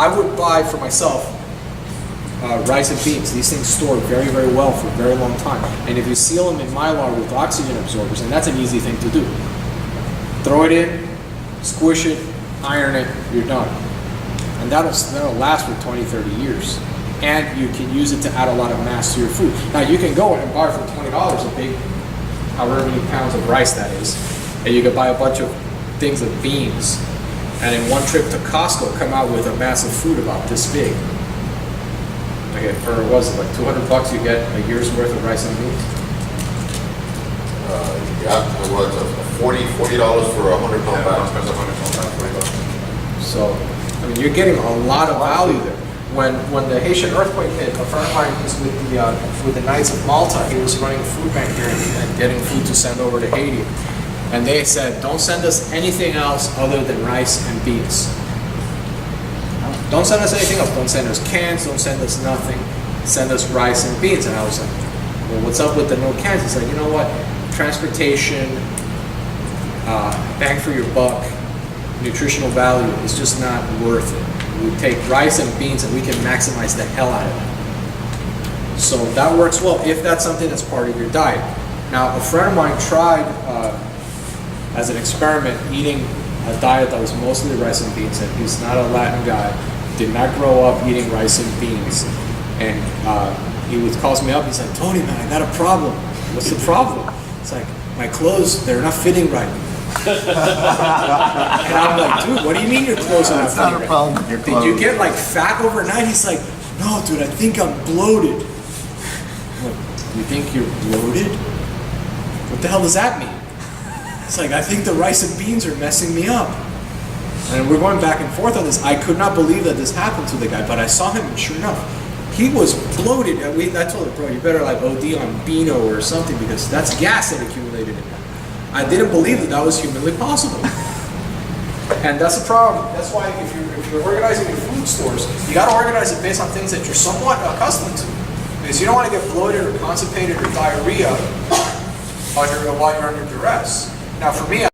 I would buy for myself rice and beans. These things store very, very well for a very long time. And if you seal them in Mylar with oxygen absorbers, and that's an easy thing to do. Throw it in, squish it, iron it, you're done. And that'll last for 20, 30 years. And you can use it to add a lot of mass to your food. Now you can go and buy for $20 a big, however many pounds of rice that is, and you can buy a bunch of things of beans, and in one trip to Costco come out with a mass of food about this big. Okay, for what was it, like $200 you get a year's worth of rice and beans? Yeah, it was $40 for a 100-pound bag. So, I mean, you're getting a lot of value there. When the Haitian earthquake hit, a friend of mine was with the Knights of Malta. He was running a food bank here and getting food to send over to Haiti. And they said, don't send us anything else other than rice and beans. Don't send us anything else. Don't send us cans. Don't send us nothing. Send us rice and beans. And I was like, well, what's up with the no cans? He's like, you know what? Transportation, bang for your buck, nutritional value is just not worth it. We take rice and beans and we can maximize the hell out of it. So that works well if that's something that's part of your diet. Now, a friend of mine tried, as an experiment, eating a diet that was mostly rice and beans, and he's not a Latin guy, did not grow up eating rice and beans. And he would call me up, he's like, Tony, man, I got a problem. What's the problem? It's like, my clothes, they're not fitting right. And I'm like, dude, what do you mean your clothes are not fitting right? Did you get like fat overnight? He's like, no, dude, I think I'm bloated. I'm like, you think you're bloated? What the hell does that mean? It's like, I think the rice and beans are messing me up. And we're going back and forth on this. I could not believe that this happened to the guy, but I saw him, and sure enough, he was bloated. And I told him, bro, you better like OD on Beano or something, because that's gas that accumulated in him. I didn't believe that was humanly possible. And that's the problem. That's why if you're organizing your food stores, you got to organize it based on things that you're somewhat accustomed to. Because you don't want to get bloated or constipated or diarrhea while you're under duress. Now for me,